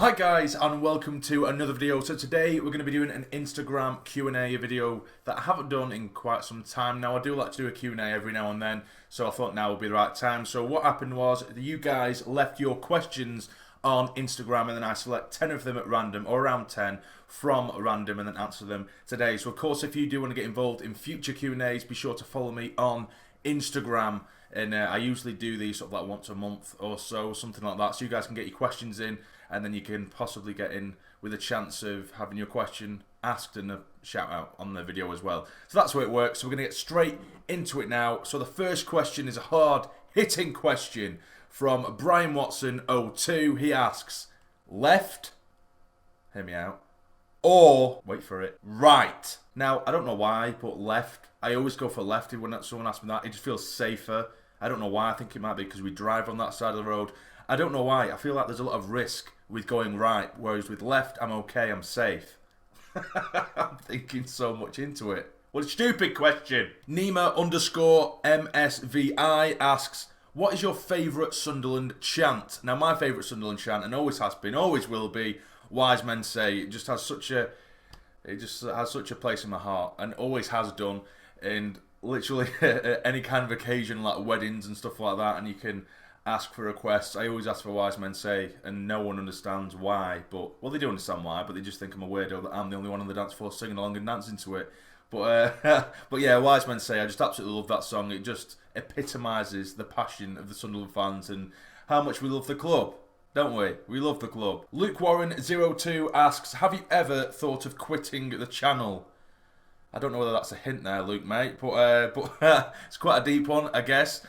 Hi guys and welcome to another video. So today we're going to be doing an Instagram Q&A video that I haven't done in quite some time now. I do like to do a Q&A every now and then, so I thought now would be the right time. So what happened was you guys left your questions on Instagram and then I select 10 of them at random, or around 10 from random, and then answer them today. So of course if you do want to get involved in future Q&As, be sure to follow me on Instagram. And I usually do these sort of like once a month or so, something like that, so you guys can get your questions in and then you can possibly get in with a chance of having your question asked and a shout out on the video as well. So that's how it works. So we're going to get straight into it now. So the first question is a hard hitting question from Brian Watson 02. He asks, left, hear me out, or, wait for it, right. Now, I don't know why, but left, I always go for left when someone asks me that. It just feels safer. I don't know why. I think it might be because we drive on that side of the road. I don't know why. I feel like there's a lot of risk with going right, whereas with left, I'm okay, I'm safe. I'm thinking so much into it. What a stupid question. Nima_MSVI asks, what is your favourite Sunderland chant? Now, my favourite Sunderland chant, and always has been, always will be, Wise Men Say. It just has such a place in my heart, and always has done. And literally any kind of occasion like weddings and stuff like that, and you can ask for requests, I always ask for Wise Men Say, and no one understands why. But, well, they do understand why, but they just think I'm a weirdo, that I'm the only one on the dance floor singing along and dancing to it. But but yeah, Wise Men Say, I just absolutely love that song. It just epitomises the passion of the Sunderland fans and how much we love the club, don't we? We love the club. Luke Warren 02 asks, have you ever thought of quitting the channel? I don't know whether that's a hint there, Luke, mate, but it's quite a deep one, I guess.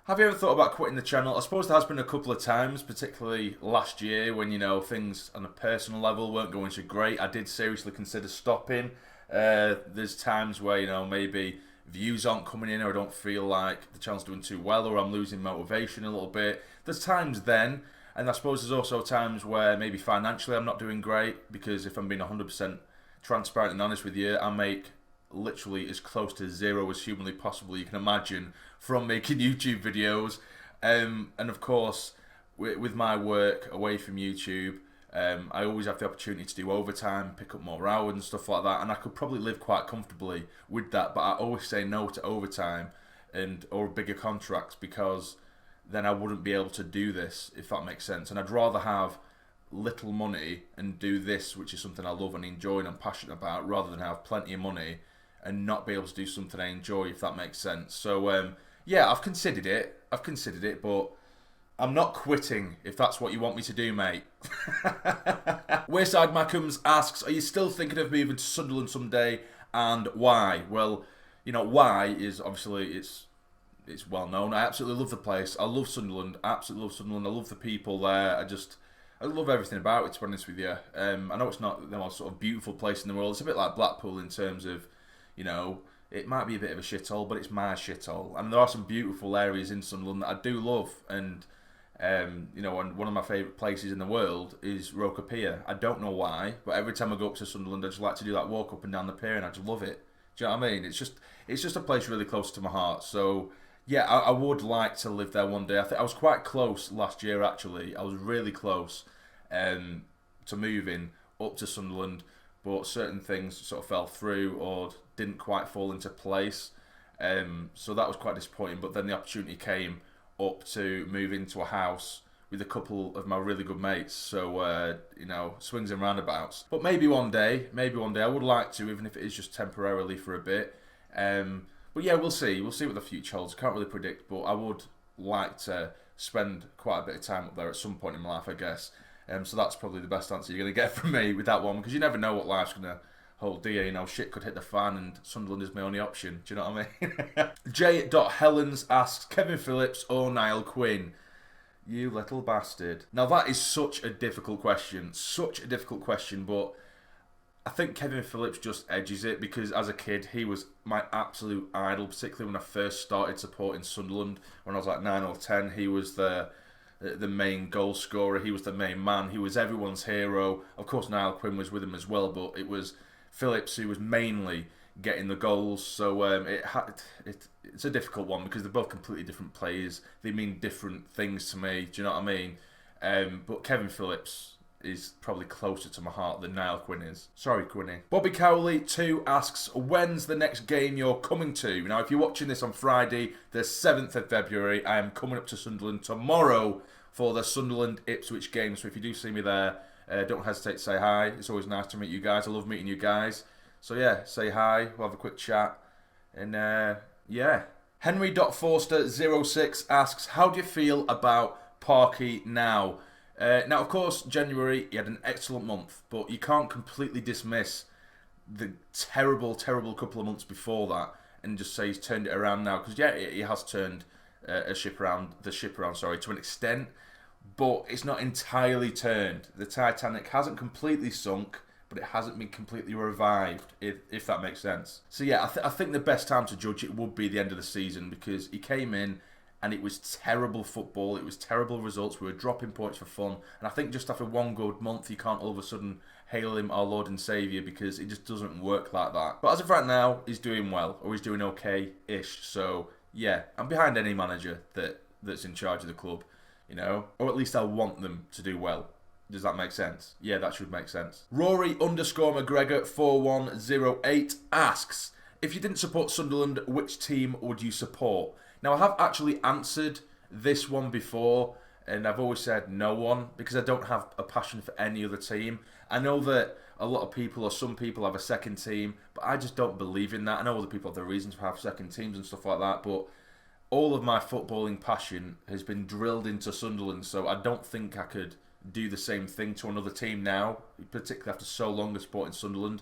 Have you ever thought about quitting the channel? I suppose there has been a couple of times, particularly last year when, you know, things on a personal level weren't going so great. I did seriously consider stopping. There's times where, you know, maybe views aren't coming in, or I don't feel like the channel's doing too well, or I'm losing motivation a little bit. There's times then, and I suppose there's also times where maybe financially I'm not doing great, because if I'm being 100% transparent and honest with you, I make literally as close to zero as humanly possible you can imagine from making YouTube videos, and of course with my work away from YouTube, I always have the opportunity to do overtime, pick up more hours and stuff like that, and I could probably live quite comfortably with that, but I always say no to overtime or bigger contracts, because then I wouldn't be able to do this, if that makes sense. And I'd rather have little money and do this, which is something I love and enjoy and I'm passionate about, rather than have plenty of money and not be able to do something I enjoy, if that makes sense. So yeah, I've considered it, but I'm not quitting, if that's what you want me to do, mate. Wayside Macums asks, are you still thinking of moving to Sunderland someday, and why? Well, you know, why is obviously it's well known. I absolutely love the place. I love Sunderland. I absolutely love Sunderland. I love the people there. I love everything about it, to be honest with you. I know it's not the most sort of beautiful place in the world. It's a bit like Blackpool in terms of, you know, it might be a bit of a shithole, but it's my shithole. And there are some beautiful areas in Sunderland that I do love. And, you know, and one of my favourite places in the world is Roker Pier. I don't know why, but every time I go up to Sunderland, I just like to do that walk up and down the pier, and I just love it. Do you know what I mean? It's just a place really close to my heart. So, yeah, I would like to live there one day. I think I was quite close last year, actually. I was really close to moving up to Sunderland, but certain things sort of fell through or didn't quite fall into place. So that was quite disappointing. But then the opportunity came up to move into a house with a couple of my really good mates. So, you know, swings and roundabouts. But maybe one day I would like to, even if it is just temporarily for a bit. But yeah, we'll see. We'll see what the future holds. Can't really predict, but I would like to spend quite a bit of time up there at some point in my life, I guess. So that's probably the best answer you're going to get from me with that one, because you never know what life's going to hold, do you? You know, shit could hit the fan, and Sunderland is my only option. Do you know what I mean? J. Helens asks, Kevin Phillips or Niall Quinn? You little bastard. Now that is such a difficult question. But I think Kevin Phillips just edges it, because as a kid he was my absolute idol, particularly when I first started supporting Sunderland. When I was like 9 or 10, he was the main goal scorer, he was the main man, he was everyone's hero. Of course Niall Quinn was with him as well, but it was Phillips who was mainly getting the goals. So it's a difficult one, because they're both completely different players. They mean different things to me, do you know what I mean? But Kevin Phillips is probably closer to my heart than Niall Quinn is. Sorry, Quinny. Bobby Cowley 2 asks, when's the next game you're coming to? Now, if you're watching this on Friday, the 7th of February, I am coming up to Sunderland tomorrow for the Sunderland-Ipswich game. So if you do see me there, don't hesitate to say hi. It's always nice to meet you guys. I love meeting you guys. So yeah, say hi. We'll have a quick chat. And yeah. Henry.Forster06 asks, how do you feel about Parky now? Now, of course, January, he had an excellent month, but you can't completely dismiss the terrible, terrible couple of months before that and just say he's turned it around now. Because, yeah, he has turned the ship around, to an extent, but it's not entirely turned. The Titanic hasn't completely sunk, but it hasn't been completely revived, if that makes sense. So, yeah, I think the best time to judge it would be the end of the season, because he came in and it was terrible football, it was terrible results, we were dropping points for fun, and I think just after one good month you can't all of a sudden hail him our Lord and Saviour, because it just doesn't work like that. But as of right now, he's doing well, or he's doing okay-ish, so yeah, I'm behind any manager that's in charge of the club, you know, or at least I want them to do well. Does that make sense? Yeah, that should make sense. Rory_McGregor 4108 asks, if you didn't support Sunderland, which team would you support? Now, I have actually answered this one before, and I've always said no one, because I don't have a passion for any other team. I know that a lot of people, or some people, have a second team, but I just don't believe in that. I know other people have their reasons for having second teams and stuff like that, but all of my footballing passion has been drilled into Sunderland, so I don't think I could do the same thing to another team now, particularly after so long of supporting Sunderland.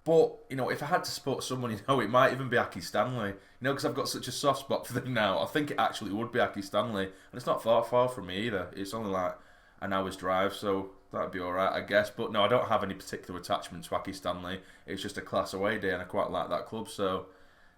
But, you know, if I had to support someone, you know, it might even be Aki Stanley. You know, because I've got such a soft spot for them now. I think it actually would be Aki Stanley. And it's not far from me either. It's only like an hour's drive, so that'd be alright, I guess. But no, I don't have any particular attachment to Aki Stanley. It's just a class away day, and I quite like that club, so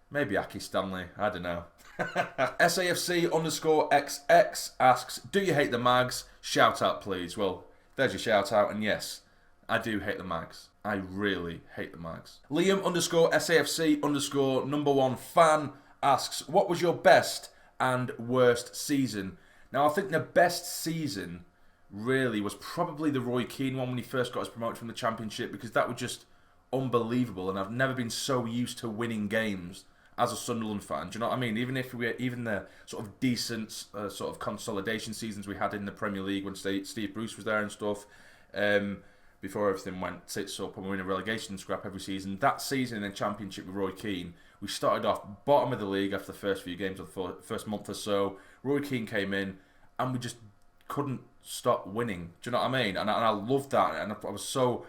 maybe Aki Stanley. I don't know. SAFC_XX asks, do you hate the Mags? Shout out, please. Well, there's your shout out, and yes, I do hate the Mags. I really hate the Mags. Liam_SAFC_number1 fan asks, what was your best and worst season? Now, I think the best season really was probably the Roy Keane one when he first got us promoted from the Championship, because that was just unbelievable, and I've never been so used to winning games as a Sunderland fan. Do you know what I mean? Even the sort of decent sort of consolidation seasons we had in the Premier League when Steve Bruce was there and stuff, before everything went tits up and we were in a relegation scrap every season. That season in the Championship with Roy Keane, we started off bottom of the league after the first few games of the first month or so. Roy Keane came in and we just couldn't stop winning. Do you know what I mean? And I loved that, and I was so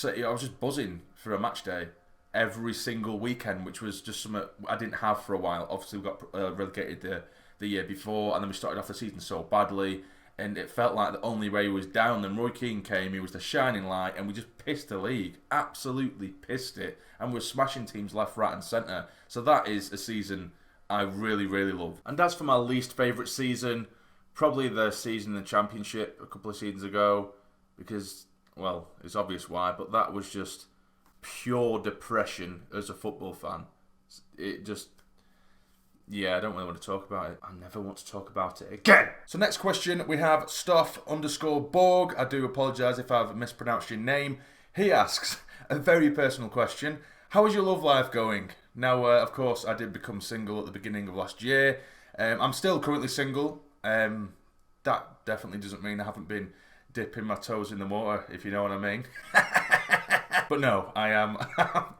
I was just buzzing for a match day every single weekend, which was just something I didn't have for a while. Obviously, we got relegated the year before, and then we started off the season so badly, and it felt like the only way was down. Then Roy Keane came, he was the shining light, and we just pissed the league. Absolutely pissed it. And we were smashing teams left, right and centre. So that is a season I really, really love. And as for my least favourite season, probably the season in the Championship a couple of seasons ago, because, well, it's obvious why, but that was just pure depression as a football fan. It just... yeah, I don't really want to talk about it. I never want to talk about it again. So next question, we have Stoff_Borg. I do apologise if I've mispronounced your name. He asks a very personal question. How is your love life going? Now, of course, I did become single at the beginning of last year. I'm still currently single. That definitely doesn't mean I haven't been dipping my toes in the water, if you know what I mean. But no, I'm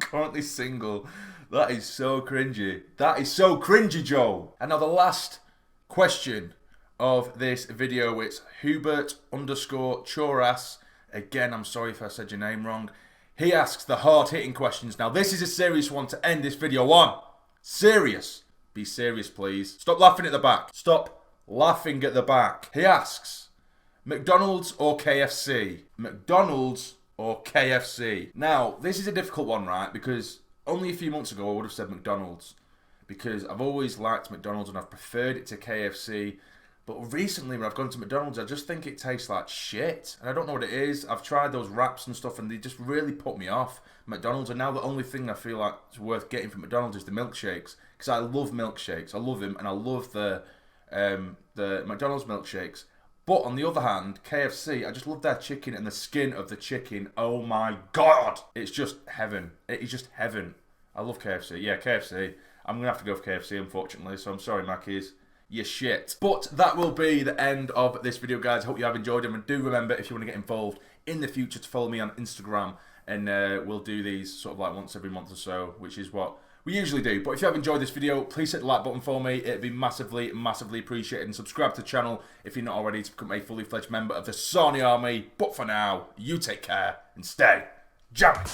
currently single. That is so cringy. That is so cringy, Joe. And now the last question of this video, it's Hubert_Choras. Again, I'm sorry if I said your name wrong. He asks the hard-hitting questions. Now, this is a serious one to end this video on. Serious. Be serious, please. Stop laughing at the back. Stop laughing at the back. He asks, McDonald's or KFC? McDonald's or KFC? Now, this is a difficult one, right? Because only a few months ago, I would have said McDonald's, because I've always liked McDonald's and I've preferred it to KFC. But recently, when I've gone to McDonald's, I just think it tastes like shit. And I don't know what it is. I've tried those wraps and stuff, and they just really put me off McDonald's. And now the only thing I feel like is worth getting from McDonald's is the milkshakes. Because I love milkshakes. I love them, and I love the McDonald's milkshakes. But on the other hand, KFC, I just love their chicken and the skin of the chicken. Oh my God. It's just heaven. It is just heaven. I love KFC. Yeah, KFC. I'm going to have to go for KFC, unfortunately. So I'm sorry, Mackies. You shit. But that will be the end of this video, guys. I hope you have enjoyed them. And do remember, if you want to get involved in the future, to follow me on Instagram. And we'll do these sort of like once every month or so, which is what we usually do. But if you have enjoyed this video, please hit the like button for me. It'd be massively, massively appreciated. And subscribe to the channel if you're not already, to become a fully fledged member of the Sarny Army. But for now, you take care and stay jammy.